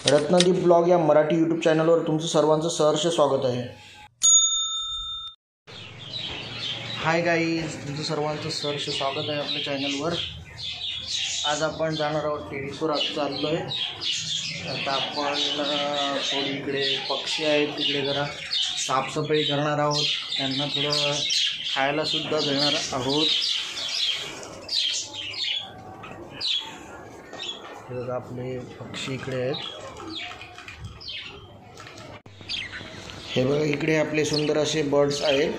Ratnadeep blog या Marathi YouTube चॅनलवर तुमचं सर्वांचं सहर्ष स्वागत आहे। हाय गाईज, तुमचं सर्वांचं सहर्ष स्वागत आहे आपल्या चॅनलवर। आज आपण जाणार आहोत टेरेसवर। आज चाललो आहे आता आपण थोडी इकडे पक्षी आहेत तिकडे जरा साफसफाई करणार आहोत, त्यांना थोडं खायला सुद्धा देणार आहोत। बघा आपले पक्षी इकडे आहेत, हे बघा इकडे आपले सुंदर असे बर्ड्स आहेत।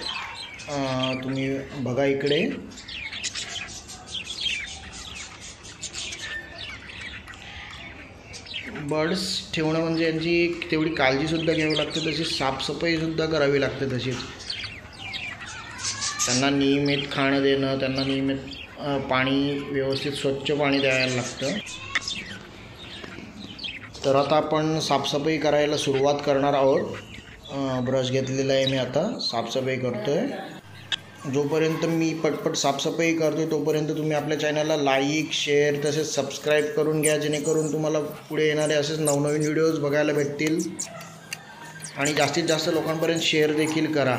तुम्ही बघा इकडे बर्ड्स ठेवणं म्हणजे यांची तेवढी काळजीसुद्धा घ्यावी लागते, तशी साफसफाईसुद्धा करावी लागते। तशीच त्यांना नियमित खाणं देणं, त्यांना नियमित पाणी व्यवस्थित स्वच्छ पाणी द्यायला लागतं। तर आता आपण साफसफाई करायला सुरुवात करणार आहोत। ब्रश घेतलेला आहे मी, आता साफसफाई करतो आहे। जोपर्यंत मी पटपट साफसफाई करतो तोपर्यंत तुम्ही आपल्या चॅनलला लाईक, शेअर तसेच सबस्क्राईब करून घ्या, जेणेकरून तुम्हाला पुढे येणारे असेच नवनवीन व्हिडिओज बघायला भेटतील आणि जास्तीत जास्त लोकांपर्यंत शेअर देखील करा।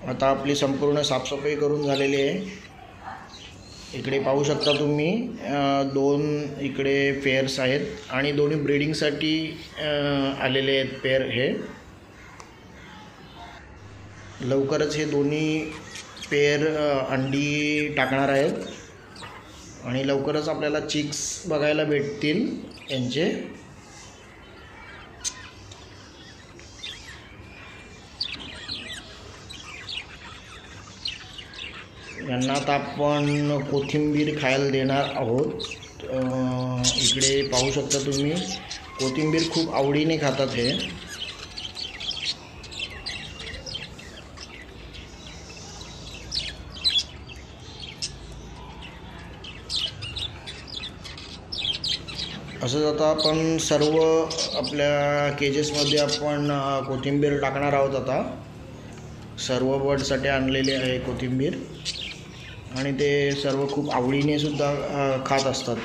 आता आपली संपूर्ण साफसफाई करून झालेली आहे। इकडे पाहू शकता तुम्ही दोन इकडे पेअर्स आहेत आणि दोन्ही ब्रीडिंगसाठी आलेले आहेत पेअर। हे लवकरच हे दोन्ही पेअर अंडी टाकणार आहेत आणि लवकरच आपल्याला चिक्स बघायला भेटतील यांचे। यांना आता आपण कोथिंबीर खायला देणार आहोत। इकडे पाहू शकता तुम्ही कोथिंबीर खूप आवडीने खातात हे। असंच आता आपण सर्व आपल्या केजेसमध्ये आपण कोथिंबीर टाकणार आहोत। आता सर्व बर्डसाठी आणलेली आहे कोथिंबीर आणि ते सर्व खूप आवडीने सुद्धा खात असतात।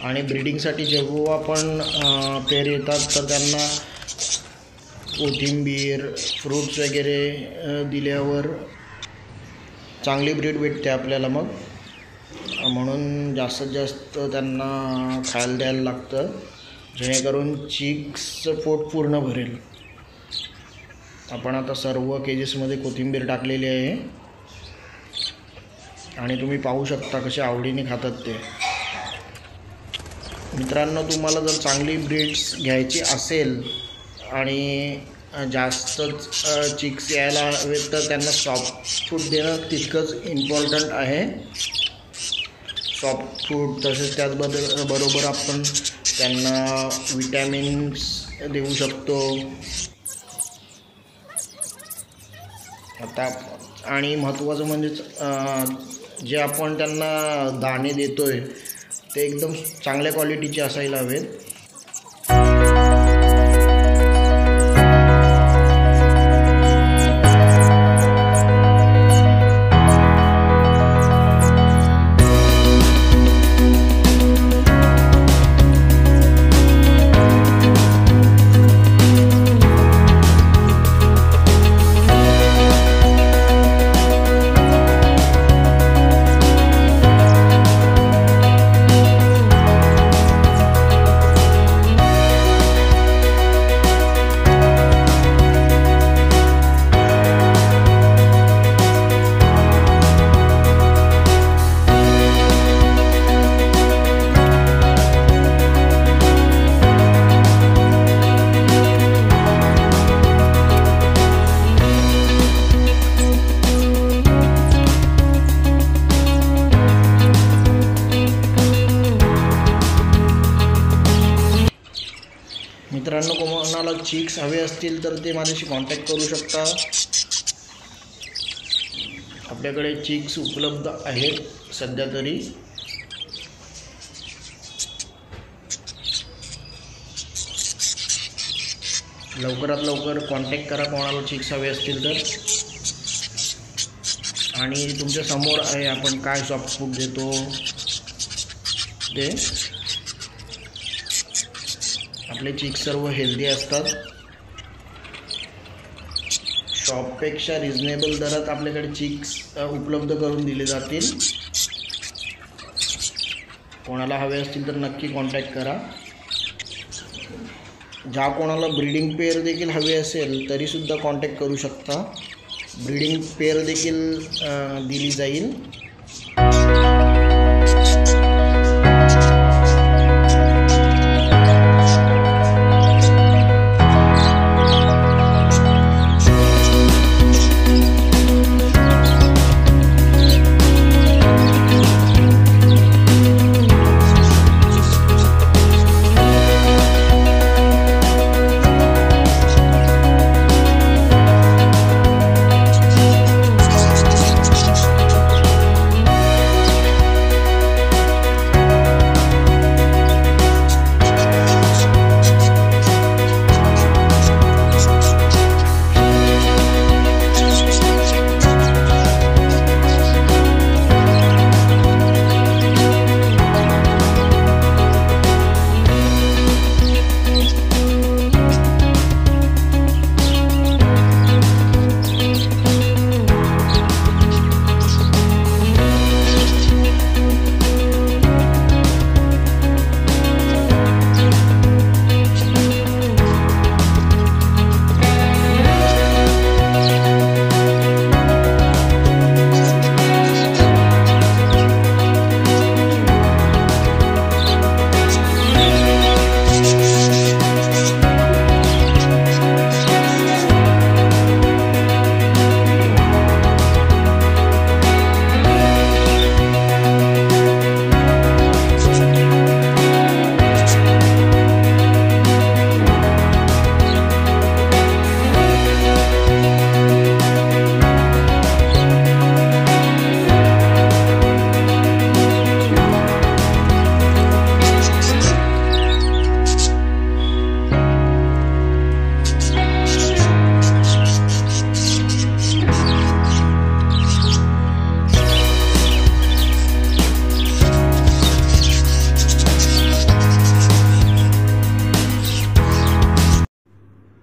आणि ब्रीडिंगसाठी जेव्हा आपण पेअर येतात तर त्यांना कोथिंबीर, फ्रूट्स वगैरे दिल्यावर चांगली ब्रीड भेटते आपल्याला। मग म्हणून जास्तीत जास्त त्यांना खायला द्यायला लागतं, जेणेकरून चिक्सचं पोट पूर्ण भरेल। आपण आता सर्व केजेसमध्ये कोथिंबीर टाकलेली आहे आणि तुम्ही पाहू शकता कसे आवडीने खातात ते। मित्रांनो, तुम्हाला जर चांगली ब्रीड्स घ्यायची असेल आणि जास्तच चिक्स यायला हवेत तर त्यांना सॉफ्ट फूड देणं तितकंच इम्पॉर्टंट आहे। सॉफ्ट फूड तसेच त्याचबरोबर आपण त्यांना विटॅमिन्स देऊ शकतो। आता आणि महत्त्वाचं म्हणजे जे आपण त्यांना दाणे देतोय ते एकदम चांगल्या क्वालिटीचे असायला हवेत। मित्रांनो, कोणाला चिक्स हवे असतील तर ते माझ्याशी कॉन्टॅक्ट करू शकता. आपल्याकडे चिक्स उपलब्ध आहेत सध्या तरी. लवकरात लवकर कॉन्टॅक्ट करा कोणाला चिक्स हवे असतील तर. आणि तुमच्या समोर आहे आपण काय सॉफ्ट फूड देतो ते. आपले चिक्स सर्व हेल्दी असतात. शॉपपेक्षा रिजनेबल दरात आपल्याकडे चिक्स उपलब्ध करून दिले जातील. कोणाला हवे असतील तर नक्की कॉन्टॅक्ट करा. ज्या कोणाला ब्रीडिंग पेअर देखील हवे असेल तरीसुद्धा कॉन्टॅक्ट करू शकता. ब्रीडिंग पेअर देखील दिली जाईल.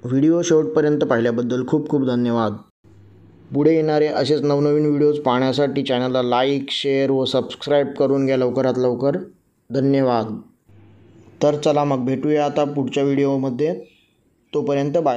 व्हिडिओ शेवटपर्यंत पाहिल्याबद्दल खूप खूप धन्यवाद. पुढे येणारे असेच नवनवीन व्हिडिओज पाहण्यासाठी चॅनलला लाईक, शेअर व सबस्क्राईब करून घ्या लवकरात लवकर. धन्यवाद. तर चला मग भेटूया आता पुढच्या व्हिडिओमध्ये. तोपर्यंत बाय.